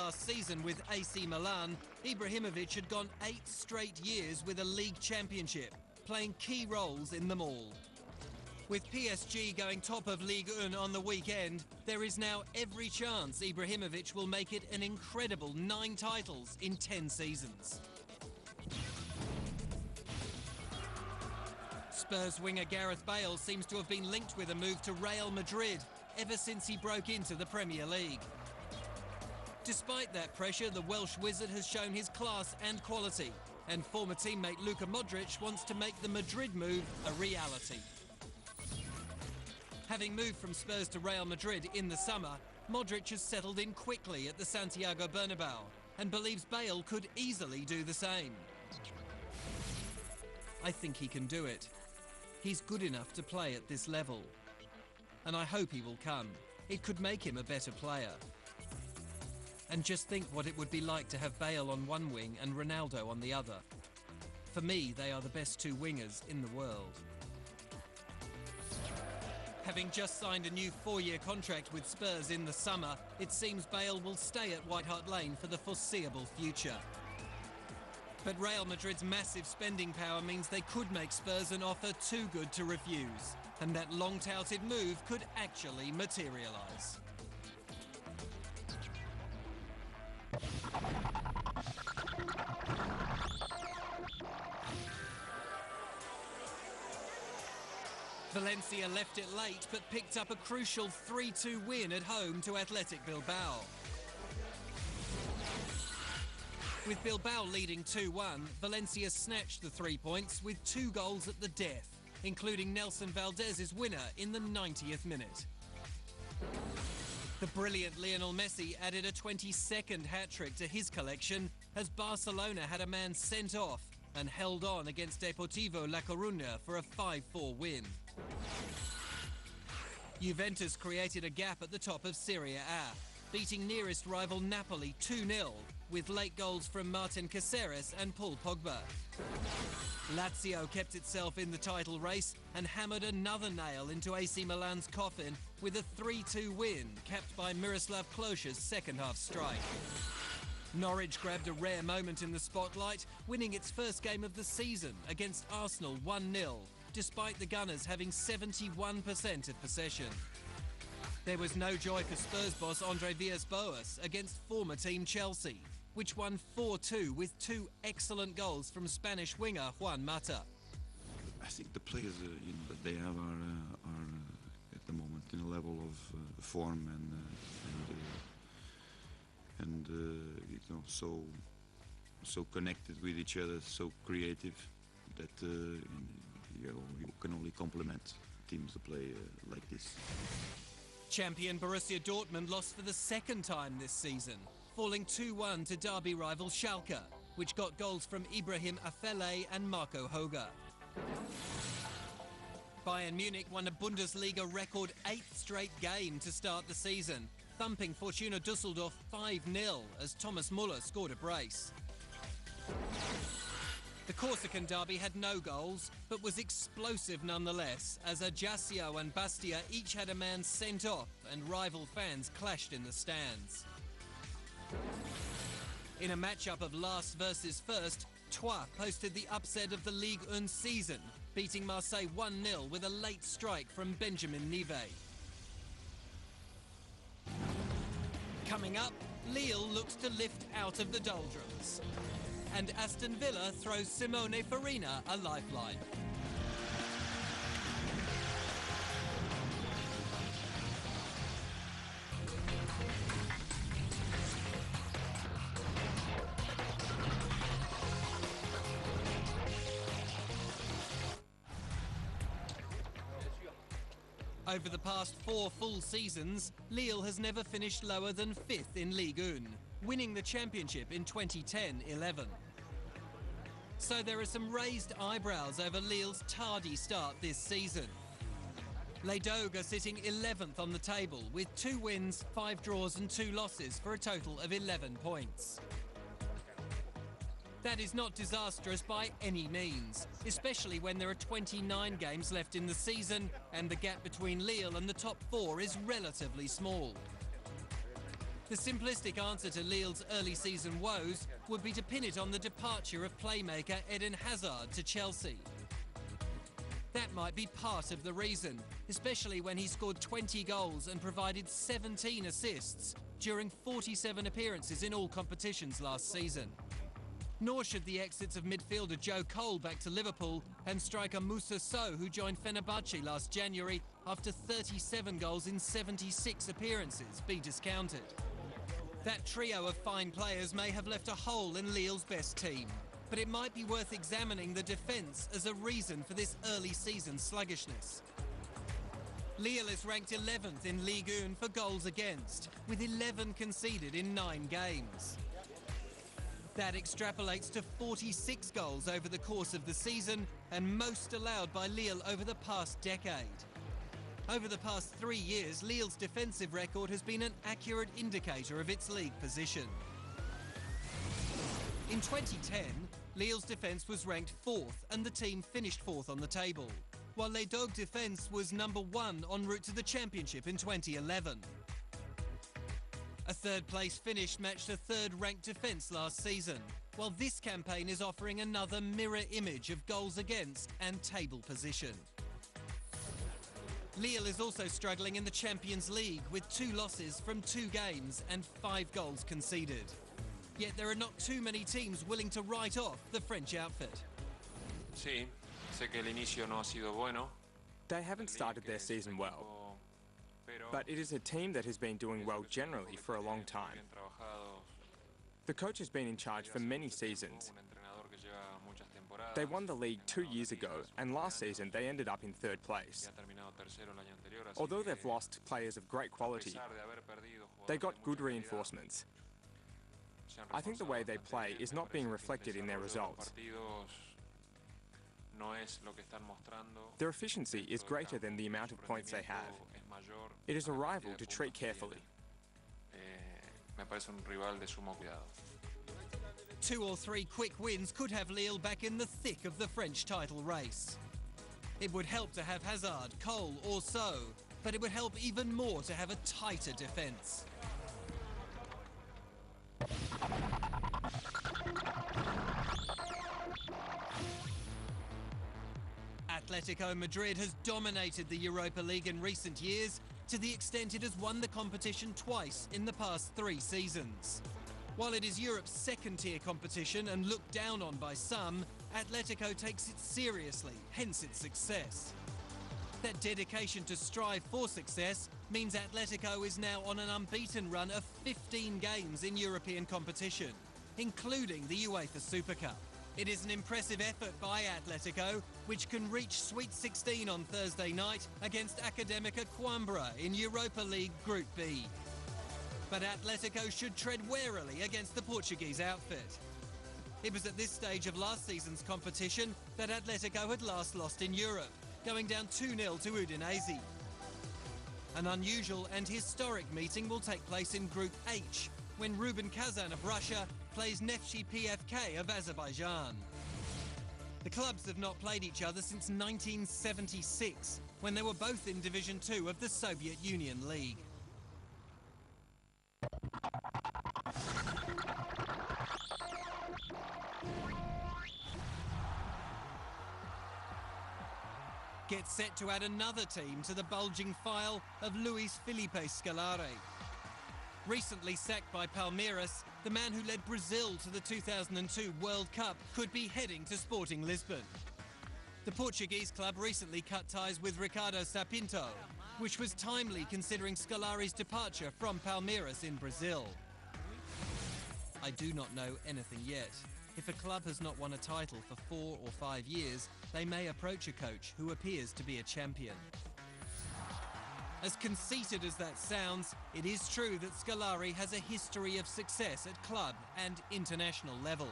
last season with AC Milan, Ibrahimovic had gone 8 straight years with a league championship, playing key roles in them all. With PSG going top of Ligue 1 on the weekend, there is now every chance Ibrahimovic will make it an incredible 9 titles in 10 seasons. Spurs winger Gareth Bale seems to have been linked with a move to Real Madrid ever since he broke into the Premier League. Despite that pressure, the Welsh wizard has shown his class and quality, and former teammate Luka Modric wants to make the Madrid move a reality. Having moved from Spurs to Real Madrid in the summer, Modric has settled in quickly at the Santiago Bernabeu and believes Bale could easily do the same. I think he can do it. He's good enough to play at this level. And I hope he will come. It could make him a better player. And just think what it would be like to have Bale on one wing and Ronaldo on the other. For me, they are the best 2 wingers in the world. Having just signed a new 4-year contract with Spurs in the summer, it seems Bale will stay at White Hart Lane for the foreseeable future. But Real Madrid's massive spending power means they could make Spurs an offer too good to refuse, and that long-touted move could actually materialise. Valencia left it late but picked up a crucial 3-2 win at home to Athletic Bilbao. With Bilbao leading 2-1, Valencia snatched the 3 points with 2 goals at the death, including Nelson Valdez's winner in the 90th minute. The brilliant Lionel Messi added a 22nd hat-trick to his collection as Barcelona had a man sent off and held on against Deportivo La Coruña for a 5-4 win. Juventus created a gap at the top of Serie A, beating nearest rival Napoli 2-0, with late goals from Martin Caceres and Paul Pogba. Lazio kept itself in the title race and hammered another nail into AC Milan's coffin with a 3-2 win, capped by Miroslav Klose's second-half strike. Norwich grabbed a rare moment in the spotlight, winning its first game of the season against Arsenal 1-0, despite the Gunners having 71% of possession. There was no joy for Spurs boss Andre Villas-Boas against former team Chelsea, which won 4-2 with 2 excellent goals from Spanish winger Juan Mata. I think the players that they have are at the moment in a level of form and so connected with each other, so creative that you can only compliment teams that play like this. Champion Borussia Dortmund lost for the 2nd time this season, falling 2-1 to derby rival Schalke, which got goals from Ibrahim Afellay and Marco Hoga. Bayern Munich won a Bundesliga record 8th straight game to start the season, thumping Fortuna Düsseldorf 5-0 as Thomas Muller scored a brace. The Corsican derby had no goals, but was explosive nonetheless, as Ajaccio and Bastia each had a man sent off and rival fans clashed in the stands. In a matchup of last versus first, Troyes posted the upset of the Ligue 1 season, beating Marseille 1-0 with a late strike from Benjamin Nivet. Coming up, Lille looks to lift out of the doldrums. And Aston Villa throws Simone Farina a lifeline. Over the past 4 full seasons, Lille has never finished lower than 5th in Ligue 1, winning the championship in 2010-11. So there are some raised eyebrows over Lille's tardy start this season. Les Dogues are sitting 11th on the table with 2 wins, 5 draws and 2 losses for a total of 11 points. That is not disastrous by any means, especially when there are 29 games left in the season and the gap between Lille and the top 4 is relatively small. The simplistic answer to Lille's early season woes would be to pin it on the departure of playmaker Eden Hazard to Chelsea. That might be part of the reason, especially when he scored 20 goals and provided 17 assists during 47 appearances in all competitions last season. Nor should the exits of midfielder Joe Cole back to Liverpool and striker Moussa Sow, who joined Fenerbahce last January after 37 goals in 76 appearances, be discounted. That trio of fine players may have left a hole in Lille's best team, but it might be worth examining the defence as a reason for this early season sluggishness. Lille is ranked 11th in Ligue 1 for goals against, with 11 conceded in 9 games. That extrapolates to 46 goals over the course of the season, and most allowed by Lille over the past decade. Over the past 3 years, Lille's defensive record has been an accurate indicator of its league position. In 2010, Lille's defence was ranked 4th and the team finished 4th on the table, while Les Dogues' defence was number 1 en route to the championship in 2011. A third-place finish matched a third-ranked defence last season, while this campaign is offering another mirror image of goals against and table position. Lille is also struggling in the Champions League with 2 losses from 2 games and 5 goals conceded. Yet there are not too many teams willing to write off the French outfit. Sí, sé que el inicio no ha sido bueno. They haven't started their season well, but it is a team that has been doing well generally for a long time. The coach has been in charge for many seasons. They won the league 2 years ago, and last season they ended up in 3rd place. Although they've lost players of great quality, they got good reinforcements. I think the way they play is not being reflected in their results. Their efficiency is greater than the amount of points they have. It is a rival to treat carefully. 2 or 3 quick wins could have Lille back in the thick of the French title race. It would help to have Hazard, Cole or Sow, but it would help even more to have a tighter defence. Atletico Madrid has dominated the Europa League in recent years, to the extent it has won the competition twice in the past 3 seasons. While it is Europe's second-tier competition and looked down on by some, Atletico takes it seriously, hence its success. That dedication to strive for success means Atletico is now on an unbeaten run of 15 games in European competition, including the UEFA Super Cup. It is an impressive effort by Atletico, which can reach Sweet 16 on Thursday night against Académica Coimbra in Europa League Group B. But Atletico should tread warily against the Portuguese outfit. It was at this stage of last season's competition that Atletico had last lost in Europe, going down 2-0 to Udinese. An unusual and historic meeting will take place in Group H, when Rubin Kazan of Russia plays Neftchi PFK of Azerbaijan. The clubs have not played each other since 1976, when they were both in Division 2 of the Soviet Union League. Get set to add another team to the bulging file of Luis Felipe Scolari. Recently sacked by Palmeiras, the man who led Brazil to the 2002 World Cup could be heading to Sporting Lisbon. The Portuguese club recently cut ties with Ricardo Sapinto, which was timely considering Scolari's departure from Palmeiras in Brazil. I do not know anything yet. If a club has not won a title for 4 or 5 years, they may approach a coach who appears to be a champion. As conceited as that sounds, it is true that Scolari has a history of success at club and international level.